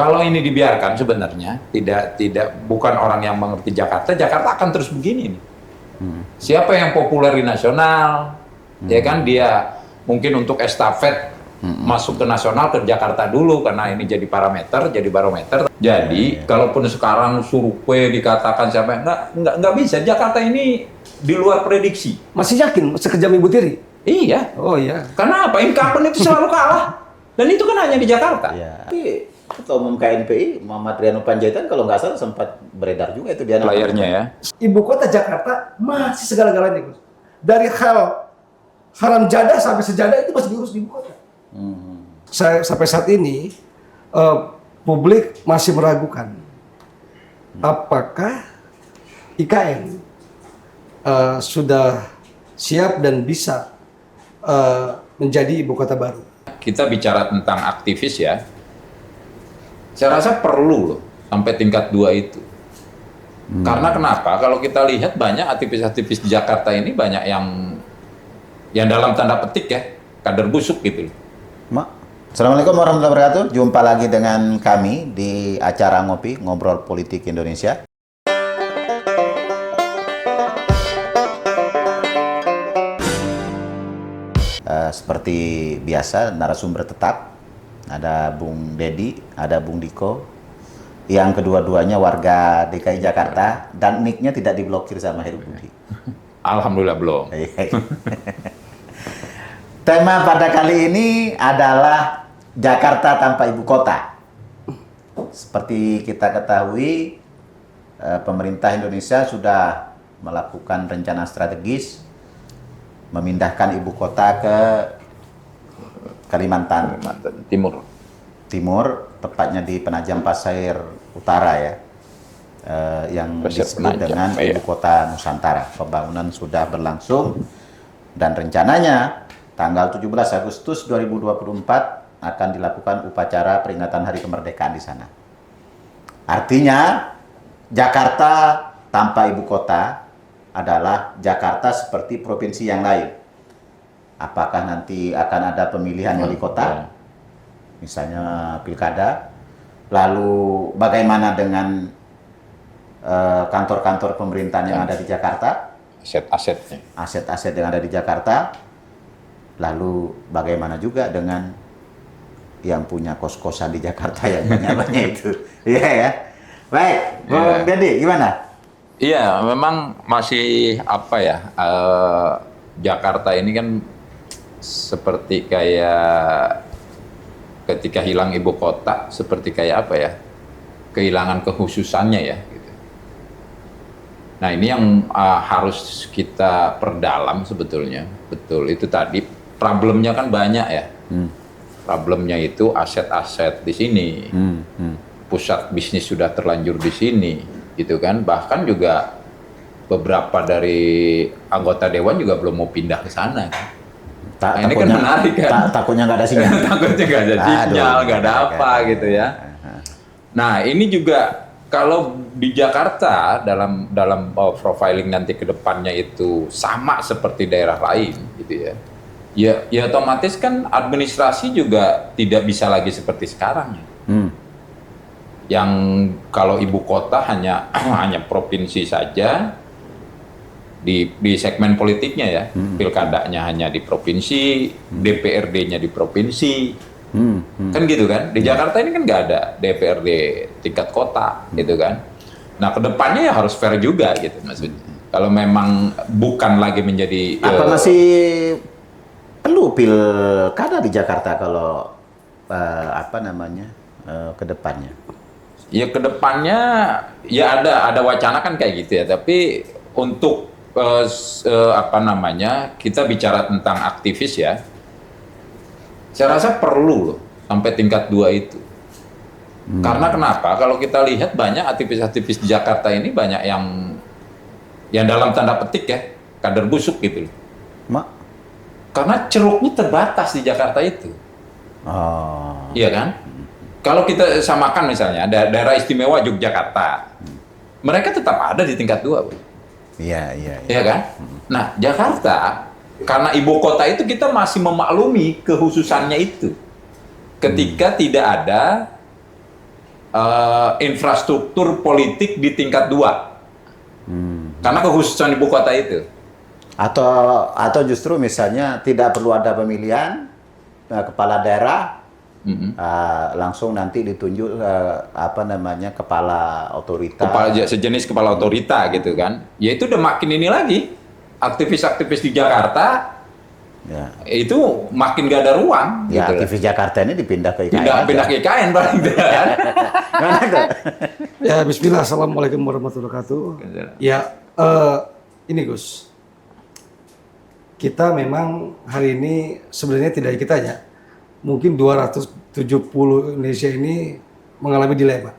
Kalau ini dibiarkan sebenarnya tidak bukan orang yang mengerti Jakarta, Jakarta akan terus begini nih. Siapa yang populer di nasional, ya kan dia mungkin untuk estafet masuk ke nasional ke Jakarta dulu karena ini jadi parameter, jadi barometer. Jadi kalaupun sekarang survei dikatakan siapa nggak bisa. Jakarta ini di luar prediksi. Masih yakin sekejam Ibu Tiri? Iya. Oh iya. Karena apa? Incumbent itu selalu kalah. Dan itu kan hanya di Jakarta. Ya. Tapi Ketua Umum KNPI Muhammad Rianu Panjaitan kalau nggak salah sempat beredar juga itu dia Layarnya ya. Ibu kota Jakarta masih segala-galanya, Gus. Dari hal haram jadah sampai sejadah itu masih diurus di ibu kota. Sampai saat ini publik masih meragukan apakah IKN sudah siap dan bisa menjadi ibu kota baru. Kita bicara tentang aktivis ya. Saya rasa perlu loh sampai tingkat 2 itu. Karena kenapa? Kalau kita lihat banyak aktivis-aktivis di Jakarta ini banyak yang dalam tanda petik ya kader busuk gitu. Assalamualaikum warahmatullahi wabarakatuh. Jumpa lagi dengan kami di acara Ngopi, Ngobrol Politik Indonesia. Seperti biasa, narasumber tetap. Ada Bung Dedi, ada Bung Diko. Yang kedua-duanya warga DKI Jakarta. Dan nick-nya tidak diblokir sama Heru Budi. Alhamdulillah belum. Tema pada kali ini adalah Jakarta tanpa ibu kota. Seperti kita ketahui, pemerintah Indonesia sudah melakukan rencana strategis memindahkan ibu kota ke Kalimantan Timur, tepatnya di Penajam Pasir Utara ya, yang disebut dengan ibu kota Nusantara. Pembangunan sudah berlangsung dan rencananya tanggal 17 Agustus 2024 akan dilakukan upacara peringatan Hari Kemerdekaan di sana. Artinya Jakarta tanpa ibu kota adalah Jakarta seperti provinsi yang lain. Apakah nanti akan ada pemilihan wali kota, misalnya pilkada, lalu bagaimana dengan kantor-kantor pemerintahan yang ada di Jakarta, aset-aset yang ada di Jakarta, lalu bagaimana juga dengan yang punya kos-kosan di Jakarta yang banyak itu, iya ya. Baik, Bung Dedi, gimana? Iya, memang masih apa ya, Jakarta ini kan seperti kayak ketika hilang ibu kota, seperti kayak apa ya, kehilangan kekhususannya ya. Gitu. Nah ini yang harus kita perdalam sebetulnya, betul itu tadi problemnya kan banyak ya. Problemnya itu aset-aset di sini, pusat bisnis sudah terlanjur di sini. Gitu kan, bahkan juga beberapa dari anggota dewan juga belum mau pindah ke sana kan. Nah, ini kan menarik kan. Takutnya nggak ada sinyal. Takutnya nggak ada sinyal, nggak ada apa gitu ya. Nah ini juga kalau di Jakarta dalam profiling nanti ke depannya itu sama seperti daerah lain gitu ya. Ya otomatis kan administrasi juga tidak bisa lagi seperti sekarang ya. Yang kalau ibu kota hanya provinsi saja di segmen politiknya ya, pilkadanya hanya di provinsi, DPRD-nya di provinsi, kan gitu kan. Di Jakarta ini kan nggak ada DPRD tingkat kota gitu kan. Nah kedepannya ya harus fair juga gitu maksudnya. Kalau memang bukan lagi menjadi apa masih perlu pilkada di Jakarta kalau kedepannya? Ya kedepannya ya ada wacana kan kayak gitu ya, tapi untuk kita bicara tentang aktivis ya, saya rasa perlu loh sampai tingkat 2 itu. Karena kenapa? Kalau kita lihat banyak aktivis-aktivis di Jakarta ini banyak yang dalam tanda petik ya kader busuk gitu loh. Karena ceruknya terbatas di Jakarta itu. Iya kan? Kalau kita samakan misalnya daerah istimewa Yogyakarta, mereka tetap ada di tingkat 2, Bu. Iya kan? Nah, Jakarta karena ibu kota itu kita masih memaklumi kekhususannya itu. Ketika tidak ada infrastruktur politik di tingkat 2. Karena kekhususan ibu kota itu. Atau justru misalnya tidak perlu ada pemilihan kepala daerah, langsung nanti ditunjuk kepala otorita. Sejenis kepala otorita gitu kan. Ya itu udah makin ini lagi. Aktivis-aktivis di Jakarta itu makin gak ada ruang. Ya, gitu aktivis Jakarta ini dipindah ke IKN. Pindah ke IKN paling tidak. Ya, Bismillah. Assalamualaikum warahmatullahi wabarakatuh. Ya, ini Gus. Kita memang hari ini sebenarnya tidak kita ya. Mungkin 270 Indonesia ini mengalami dilema.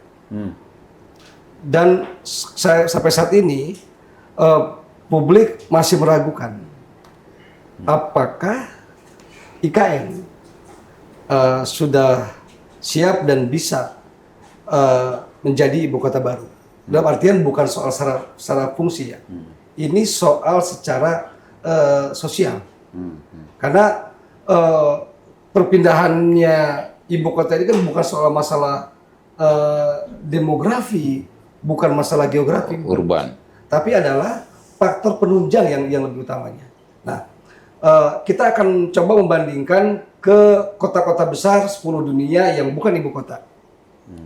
Dan sampai saat ini publik masih meragukan apakah IKN sudah siap dan bisa menjadi ibu kota baru. Dalam artian bukan soal secara fungsi ya. Ini soal secara sosial. Karena perpindahannya ibu kota ini kan bukan soal masalah demografi, bukan masalah geografi, Urban. tapi adalah faktor penunjang yang lebih utamanya. Nah, kita akan coba membandingkan ke kota-kota besar 10 dunia yang bukan ibu kota,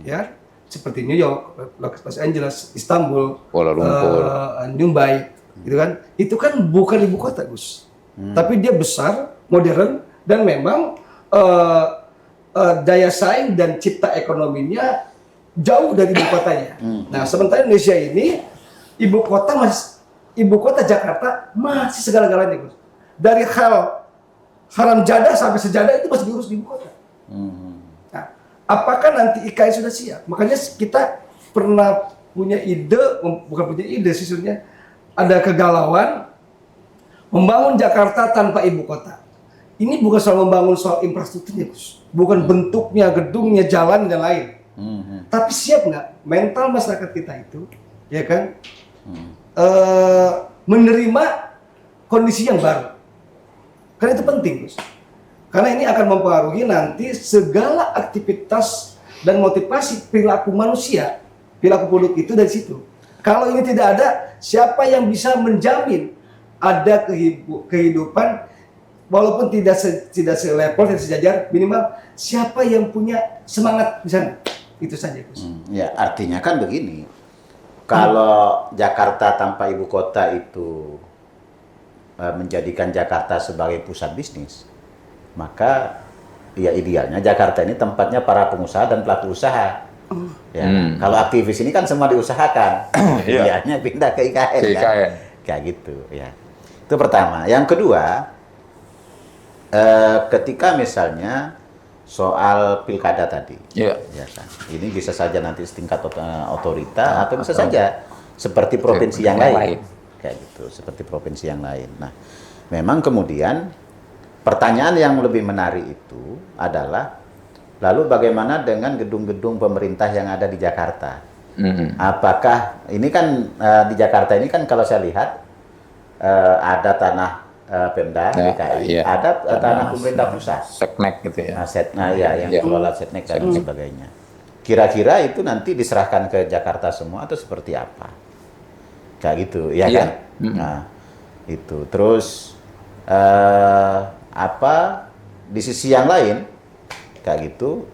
ya, seperti New York, Los Angeles, Istanbul, Kuala Lumpur, Mumbai, gitu kan? Itu kan bukan ibu kota, Gus. Tapi dia besar, modern, dan memang daya saing dan cipta ekonominya jauh dari ibu kotanya. Nah, sementara Indonesia ini ibu kota Jakarta masih segala-galanya, Gus. Dari hal haram jadah sampai sejadah itu masih diurus di ibu kota. Nah, apakah nanti IKN sudah siap? Makanya kita pernah punya ide, bukan punya ide sih sebenarnya, ada kegalauan membangun Jakarta tanpa ibu kota. Ini bukan soal membangun soal infrastrukturnya, Gus. Bukan bentuknya, gedungnya, jalan dan lain. Tapi siap nggak mental masyarakat kita itu, ya kan, menerima kondisi yang baru. Karena itu penting, Gus. Karena ini akan mempengaruhi nanti segala aktivitas dan motivasi perilaku manusia, perilaku penduduk itu dari situ. Kalau ini tidak ada, siapa yang bisa menjamin ada kehidupan walaupun tidak selevel, tidak sejajar, minimal siapa yang punya semangat di sana. Itu saja, Gus. Ya, artinya kan begini. Kalau Jakarta tanpa ibu kota itu menjadikan Jakarta sebagai pusat bisnis, maka ya idealnya Jakarta ini tempatnya para pengusaha dan pelaku usaha. Ya, kalau aktivis ini kan semua diusahakan, idealnya pindah ke IKN, kan? Kayak gitu. Ya, itu pertama. Yang kedua, ketika misalnya soal pilkada tadi, ya kan, ini bisa saja nanti setingkat otorita atau bisa saja seperti provinsi yang lain. Kayak gitu, seperti provinsi yang lain. Nah, memang kemudian pertanyaan yang lebih menarik itu adalah, lalu bagaimana dengan gedung-gedung pemerintah yang ada di Jakarta? Apakah ini kan di Jakarta ini kan kalau saya lihat ada tanah Pemda DKI, ada tanah pemerintah pusat. Setnek gitu ya. Yang kelola Setnek dan sebagainya. Kira-kira itu nanti diserahkan ke Jakarta semua atau seperti apa? Kayak gitu, ya kan? Nah, itu. Terus di sisi yang lain kayak gitu,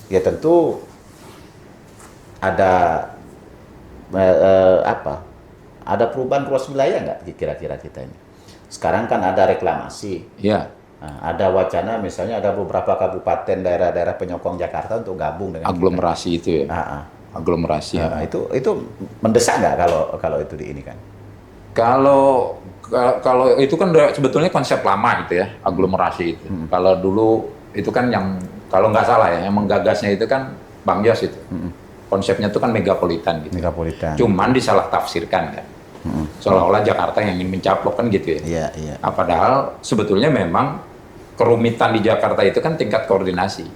ya tentu ada ada perubahan ruas wilayah nggak kira-kira kita ini? Sekarang kan ada reklamasi. Iya. Nah, ada wacana misalnya ada beberapa kabupaten daerah-daerah penyokong Jakarta untuk gabung dengan aglomerasi kita. Itu ya. Aglomerasi. Itu mendesak nggak kalau itu di ini kan? Kalau itu kan sebetulnya konsep lama gitu ya, aglomerasi itu. Kalau dulu itu kan yang kalau nggak salah ya, yang menggagasnya itu kan Bang Yos itu. Konsepnya itu kan megapolitan gitu. Megapolitan. Cuman disalah tafsirkan kan. Seolah-olah Jakarta yang ingin mencaplok kan gitu ya. Iya. Padahal sebetulnya memang kerumitan di Jakarta itu kan tingkat koordinasi.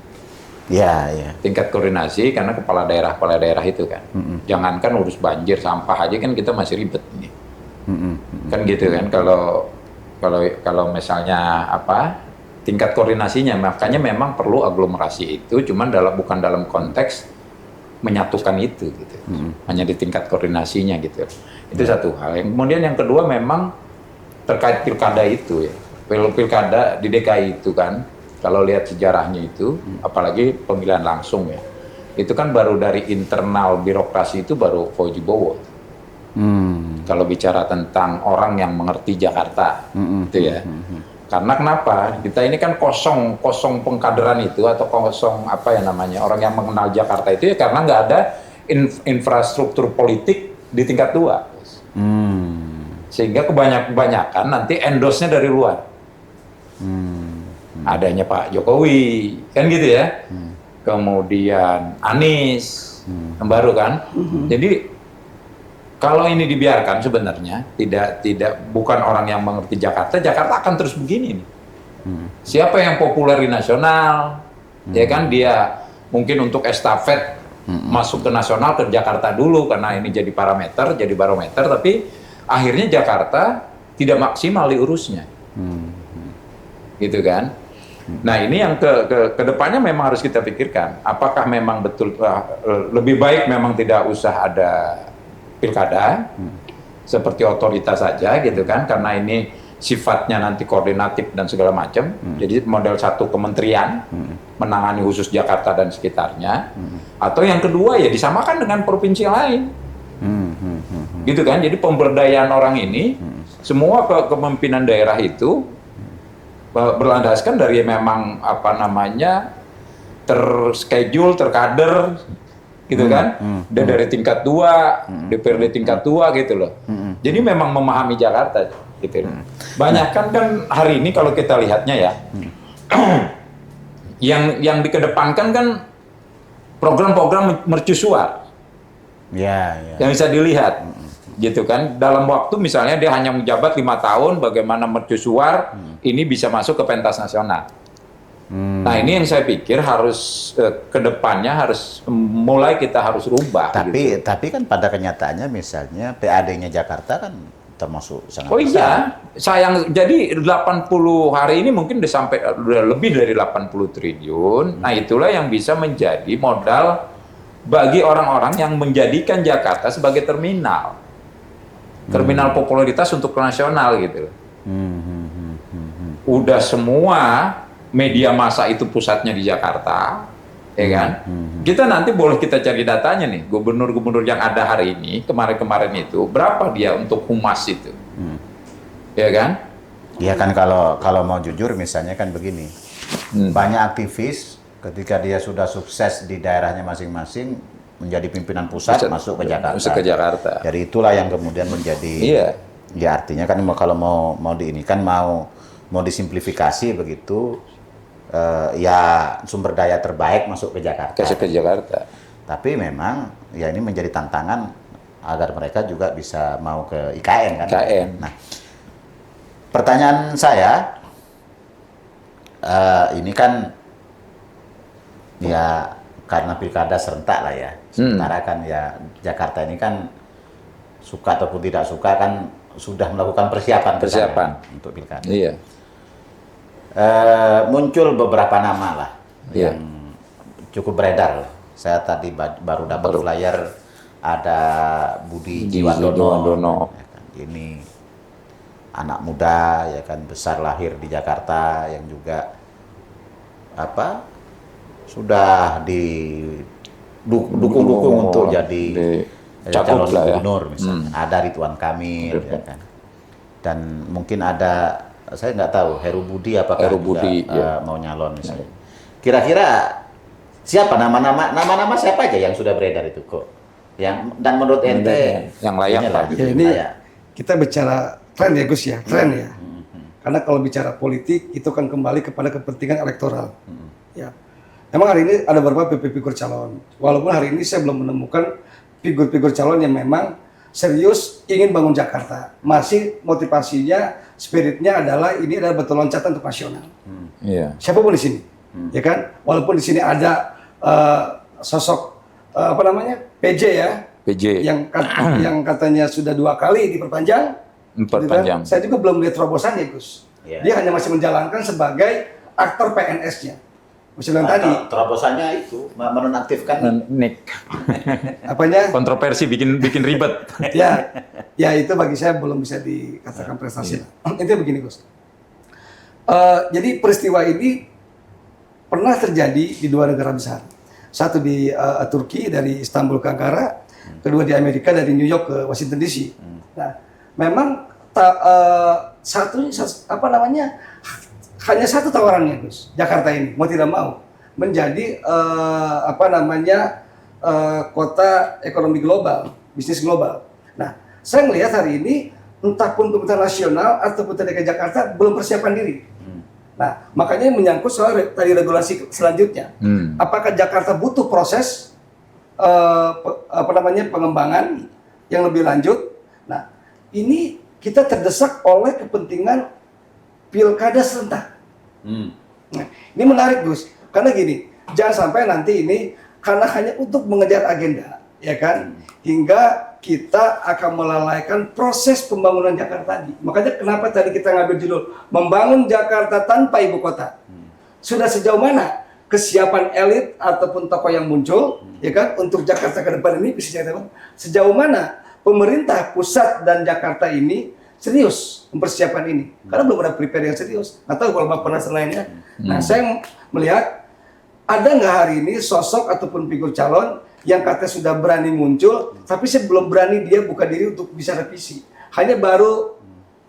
Iya. Tingkat koordinasi karena kepala daerah itu kan. Jangankan urus banjir, sampah aja kan kita masih ribet ini. Kan gitu kan, kalau misalnya tingkat koordinasinya, makanya memang perlu aglomerasi itu, cuman bukan dalam konteks menyatukan itu gitu. Hanya di tingkat koordinasinya gitu. Itu satu hal. Kemudian yang kedua memang terkait pilkada itu ya. Pilkada di DKI itu kan, kalau lihat sejarahnya itu, apalagi pemilihan langsung ya, itu kan baru dari internal birokrasi itu baru Fauji Bowo. Kalau bicara tentang orang yang mengerti Jakarta, gitu ya. Karena kenapa? Kita ini kan kosong pengkaderan itu atau kosong apa ya namanya orang yang mengenal Jakarta itu ya karena nggak ada infrastruktur politik di tingkat 2. Sehingga kebanyakan nanti endorse-nya dari luar. Adanya Pak Jokowi, kan gitu ya. Kemudian Anies, yang baru kan. Jadi kalau ini dibiarkan sebenarnya bukan orang yang mengerti Jakarta akan terus begini nih. Siapa yang populer di nasional, ya kan dia mungkin untuk estafet masuk ke nasional ke Jakarta dulu karena ini jadi parameter, jadi barometer, tapi akhirnya Jakarta tidak maksimal diurusnya, gitu kan? Nah ini yang ke depannya memang harus kita pikirkan. Apakah memang betul lebih baik memang tidak usah ada pilkada seperti otoritas saja gitu kan, karena ini sifatnya nanti koordinatif dan segala macam. Jadi model satu kementerian menangani khusus Jakarta dan sekitarnya. Atau yang kedua ya disamakan dengan provinsi lain. Gitu kan. Jadi pemberdayaan orang ini semua kepemimpinan daerah itu berlandaskan dari memang apa namanya terschedule, terkader gitu kan, dari tingkat 2, DPRD tingkat 2 gitu loh. Jadi memang memahami Jakarta gitu. Banyak kan hari ini kalau kita lihatnya ya, yang dikedepankan kan program-program mercusuar, yang bisa dilihat, gitu kan. Dalam waktu misalnya dia hanya menjabat 5 tahun, bagaimana mercusuar ini bisa masuk ke pentas nasional. Nah ini yang saya pikir harus kedepannya harus mulai kita harus rubah. Tapi kan pada kenyataannya misalnya PAD-nya Jakarta kan termasuk sangat besar. Oh iya, sayang. Jadi 80 hari ini mungkin udah lebih dari 80 triliun. Nah itulah yang bisa menjadi modal bagi orang-orang yang menjadikan Jakarta sebagai terminal popularitas untuk nasional gitu. Udah semua media massa itu pusatnya di Jakarta, ya kan? Kita nanti boleh kita cari datanya nih, gubernur-gubernur yang ada hari ini, kemarin-kemarin itu, berapa dia untuk humas itu, ya kan? Iya kan kalau mau jujur misalnya kan begini, banyak aktivis ketika dia sudah sukses di daerahnya masing-masing menjadi pimpinan pusat masuk ke Jakarta. Masuk ke Jakarta. Jadi itulah yang kemudian menjadi, ya artinya kan kalau mau di ini kan mau disimplifikasi begitu. Ya sumber daya terbaik masuk ke Jakarta. Ke Jakarta. Tapi memang ya ini menjadi tantangan agar mereka juga bisa mau ke IKN kan. IKN. Nah, pertanyaan saya ini kan ya karena pilkada serentak lah ya. Sementara kan ya Jakarta ini kan suka ataupun tidak suka kan sudah melakukan persiapan untuk pilkada. Iya. Muncul beberapa nama lah yang cukup beredar. Saya tadi baru dapat flyer ada Budi Jiwandono. Ya kan. Ini anak muda ya kan, besar lahir di Jakarta yang juga sudah didukung untuk jadi calon gubernur misalnya. Ada Ridwan Kamil ya kan. Dan mungkin ada, saya nggak tahu Heru Budi apakah mau nyalon misalnya. Kira-kira siapa nama-nama siapa aja yang sudah beredar itu kok? Dan menurut ente yang layak lah. Ya, ini kita bicara tren ya Gus ya, tren ya. Karena kalau bicara politik itu kan kembali kepada kepentingan elektoral. Ya. Memang hari ini ada beberapa figur calon. Walaupun hari ini saya belum menemukan figur-figur calon yang memang serius ingin bangun Jakarta. Masih motivasinya, spiritnya adalah ini adalah betul loncatan untuk nasional. Siapapun di sini, ya kan? Walaupun di sini ada sosok PJ ya, yang katanya sudah 2 kali diperpanjang. Kan? Saya juga belum lihat terobosannya Gus. Dia hanya masih menjalankan sebagai aktor PNS-nya. Usulan tadi. Terobosannya itu menonaktifkan Nick. Apanya? Kontroversi bikin ribet. Ya itu bagi saya belum bisa dikatakan prestasi. Intinya begini Gus. Jadi peristiwa ini pernah terjadi di 2 negara besar. Satu di Turki dari Istanbul ke Ankara, kedua di Amerika dari New York ke Washington DC. Nah, memang hanya satu tawarannya Gus. Jakarta ini mau tidak mau menjadi kota ekonomi global, bisnis global. Nah, saya melihat hari ini entah pun pemerintah nasional ataupun DKI Jakarta belum persiapan diri. Nah, makanya menyangkut soal tadi regulasi selanjutnya. Apakah Jakarta butuh proses pengembangan yang lebih lanjut? Nah, ini kita terdesak oleh kepentingan pilkada serentak. Nah, ini menarik Gus, karena gini, jangan sampai nanti ini karena hanya untuk mengejar agenda, ya kan, hingga kita akan melalaikan proses pembangunan Jakarta tadi. Makanya kenapa tadi kita ngambil judul membangun Jakarta tanpa ibu kota. Sudah sejauh mana kesiapan elit ataupun tokoh yang muncul, ya kan, untuk Jakarta ke depan ini bisa Jakarta. Sejauh mana pemerintah pusat dan Jakarta ini serius mempersiapkan ini, karena belum ada prepare yang serius. Atau kalau pernah lainnya. Nah, saya melihat ada nggak hari ini sosok ataupun figur calon yang katanya sudah berani muncul, tapi saya belum berani dia buka diri untuk bisa revisi. Hanya baru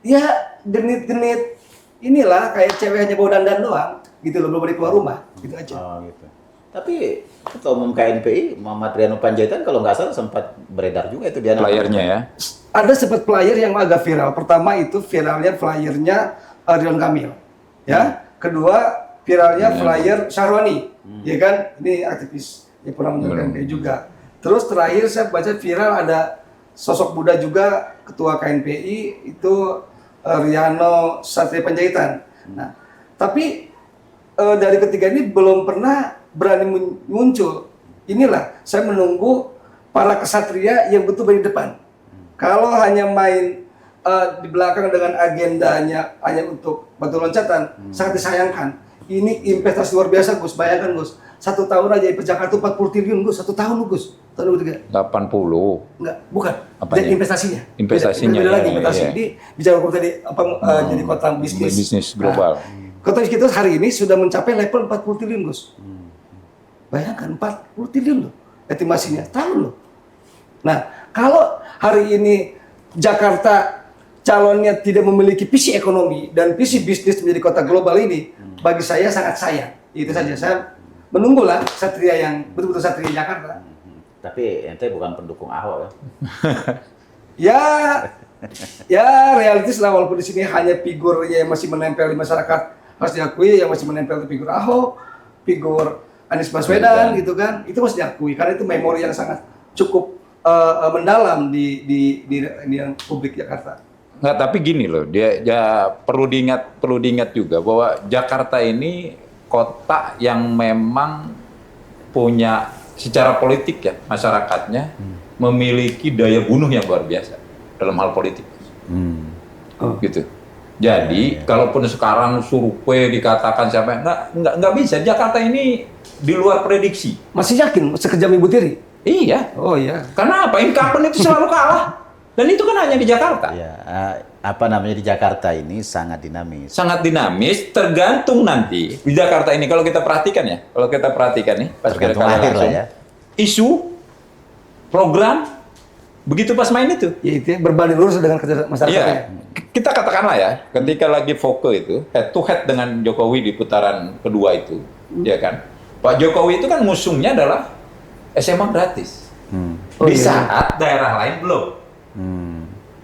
ya genit-genit inilah kayak cewek hanya bawa dandan doang, gitu loh, belum boleh keluar rumah, gitu aja. Oh, gitu. Tapi Ketua Umum KNPI Muhammad Riano Panjaitan kalau nggak salah sempat beredar juga itu dia Flyernya ya. Ada sempat flyer yang agak viral. Pertama itu viralnya flyernya Ridwan Kamil, ya. Kedua viralnya flyer Syahrini, ya kan? Ini aktivis yang pernah menjalankan KNPI juga. Terus terakhir saya baca viral ada sosok muda juga ketua KNPI itu Riano Satria Panjaitan. Nah, tapi dari ketiga ini belum pernah berani muncul. Inilah saya menunggu para kesatria yang betul di depan. Kalau hanya main di belakang dengan agendanya hanya untuk batu loncatan, sangat disayangkan. Ini investasi luar biasa Gus, bayangkan Gus. 1 tahun aja investasi Jakarta 40 triliun Gus, 1 tahun Gus. Tahun 2023. 80. Enggak, bukan. Apanya? Dan investasinya. Investasinya. Beda lagi investasi. Iya. Ini bicara tadi jadi kota bisnis. Bisnis global. Kota kita hari ini sudah mencapai level 40 triliun Gus. Bayangkan 40 triliun loh estimasinya, tahun loh. Nah, kalau hari ini Jakarta calonnya tidak memiliki visi ekonomi dan visi bisnis menjadi kota global ini, bagi saya sangat sayang. Itu saja, saya menunggulah satria yang betul-betul satria Jakarta. Tapi ente bukan pendukung Ahok ya. Ya realistis lah, walaupun di sini hanya figurnya yang masih menempel di masyarakat, harus diakui yang masih menempel di figur Ahok, figur Anies Baswedan gitu kan, itu masih diakui karena itu memori yang sangat cukup mendalam di publik Jakarta. Nggak, tapi gini loh, dia perlu diingat juga bahwa Jakarta ini kota yang memang punya secara politik ya masyarakatnya memiliki daya bunuh yang luar biasa dalam hal politik. Gitu. Jadi kalaupun sekarang survei dikatakan siapa nggak bisa, Jakarta ini di luar prediksi. Masih yakin sekejam Ibu Tiri? Iya. Oh iya. Karena apa? Incumbent itu selalu kalah. Dan itu kan hanya di Jakarta. Ya, di Jakarta ini sangat dinamis. Sangat dinamis, tergantung nanti di Jakarta ini kalau kita perhatikan ya. Kalau kita perhatikan nih, pas Tergantung pilkada akhir lah langsung, ya. isu, program, begitu pas main itu. Ya itu berbanding lurus dengan kerja masyarakatnya. Iya. Kita katakanlah ya, ketika lagi foke itu head to head dengan Jokowi di putaran kedua itu, ya kan? Pak Jokowi itu kan musuhnya adalah SMA gratis. Oh, Di iya. saat daerah lain belum.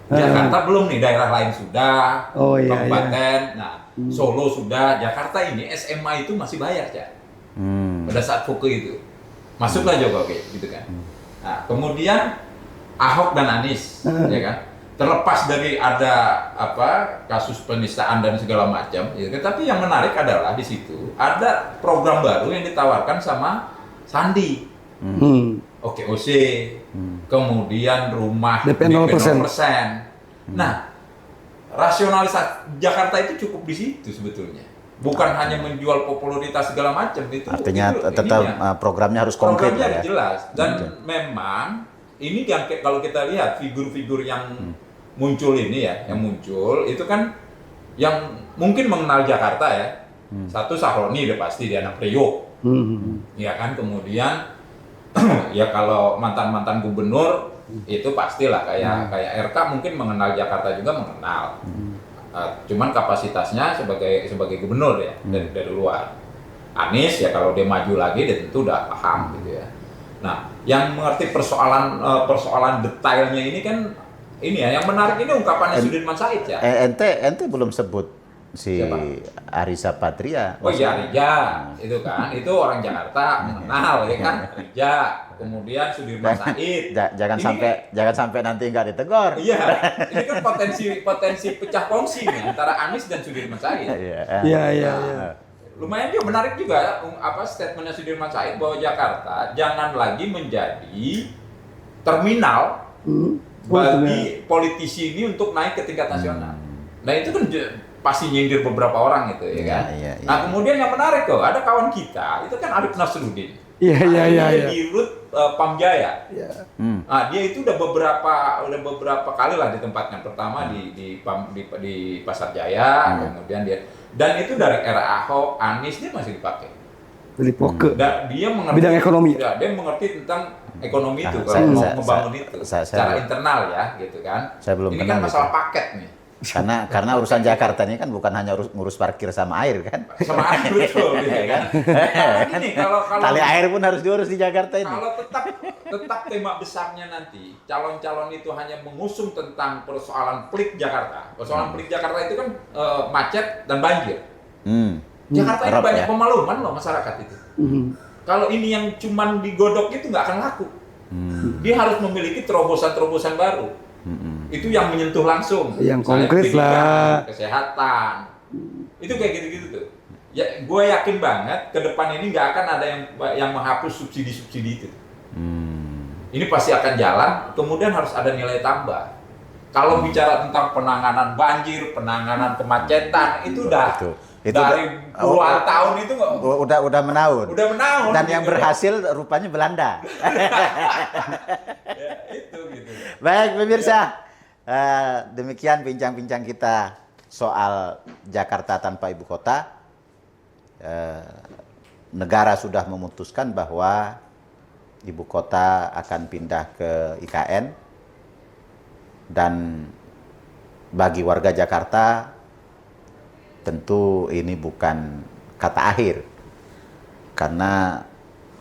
Jakarta belum nih, daerah lain sudah, Oh, iya, kabupaten, nah Solo sudah, Jakarta ini SMA itu masih bayar ya. Pada saat foke itu, masuklah Jokowi, gitu kan. Nah kemudian Ahok dan Anies, ya kan. Terlepas dari ada kasus penistaan dan segala macam, ya, tapi yang menarik adalah di situ ada program baru yang ditawarkan sama Sandi, OKOC, kemudian rumah DP 0%. Nah, rasionalisasi Jakarta itu cukup di situ sebetulnya. bukan hanya menjual popularitas segala macam itu. Artinya itu tetap ininya. programnya harus konkret Programnya ya. harus jelas dan memang ini yang kalau kita lihat figur-figur yang muncul ini ya, yang muncul itu kan yang mungkin mengenal Jakarta ya. Satu Sahroni udah pasti dia anak Priok. Ya kan, kemudian ya kalau mantan-mantan gubernur itu pastilah kayak RK mungkin mengenal Jakarta juga mengenal. Cuman kapasitasnya sebagai gubernur ya dari luar. Anies ya kalau dia maju lagi dia tentu udah paham gitu ya. Nah, yang mengerti persoalan detailnya ini kan ini ya yang menarik ini ungkapannya Sudirman Said ya. Ente belum sebut si Siapa? Arissa Patria. Oh iya Rija, itu kan, itu orang Jakarta mengenal ya kan, Rija, kemudian Sudirman Said. Jangan sampai nanti nggak ditegur. Iya, ini kan potensi pecah kongsi nih antara Anies dan Sudirman Said. Iya. Lumayan juga menarik juga statementnya Sudirman Said bahwa Jakarta jangan lagi menjadi terminal bagi politisi ini untuk naik ke tingkat nasional. Nah itu kan pasti nyindir beberapa orang itu ya kan. Nah kemudian yang menarik tuh ada kawan kita itu kan Arif Nasruddin. Iya. Di Rut Pamjaya. Iya. Nah dia itu udah beberapa kali lah di tempatnya. Pertama di Pasar Jaya, kemudian dia dan itu dari era Ahok, Anies dia masih dipakai. Beli poke. Dan dia mengerti Bidang ekonomi. Ya, dia mengerti tentang ekonomi itu Saya- kalau mau saya- membangun saya- itu saya- secara saya- internal ya gitu kan. Saya belum Ini kan kenal masalah itu. paket nih. Karena urusan Jakarta ini kan bukan hanya ngurus parkir sama air kan. Sama air betul ya kan. Nah, ini kalau Tali air pun harus diurus di Jakarta ini. kalau tetap tema besarnya nanti calon-calon itu hanya mengusung tentang persoalan pelik Jakarta. Persoalan pelik Jakarta itu kan macet dan banjir. Jakarta ini Kerap banyak ya. pemaluman loh masyarakat itu. Kalau ini yang cuman digodok itu nggak akan laku. Dia harus memiliki terobosan-terobosan baru. Itu yang menyentuh langsung. Yang Misalnya konkret pendidikan, lah. Kesehatan. Itu kayak gitu-gitu tuh. Ya, gue yakin banget ke depan ini nggak akan ada yang menghapus subsidi-subsidi itu. Ini pasti akan jalan. Kemudian harus ada nilai tambah. Kalau bicara tentang penanganan banjir, penanganan kemacetan, itu udah Itu dari puluhan tahun itu nggak. udah menaun. Udah menaun. Dan yang gitu. berhasil rupanya Belanda. Ya, itu gitu. Baik pemirsa, demikian bincang-bincang kita soal Jakarta tanpa ibu kota. Negara sudah memutuskan bahwa ibu kota akan pindah ke IKN, dan bagi warga Jakarta tentu ini bukan kata akhir, karena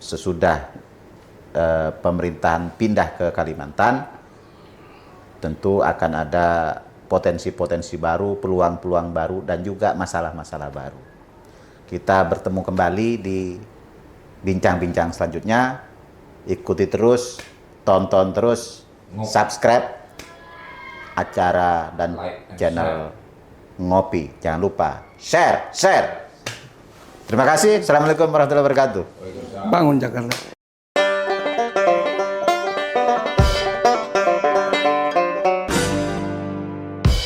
sesudah pemerintahan pindah ke Kalimantan tentu akan ada potensi-potensi baru, peluang-peluang baru, dan juga masalah-masalah baru. Kita bertemu kembali di bincang-bincang selanjutnya. Ikuti terus, tonton terus, subscribe acara dan Like and channel Ngopi. Jangan lupa share. Terima kasih. Assalamualaikum warahmatullahi wabarakatuh. Bangun Jakarta.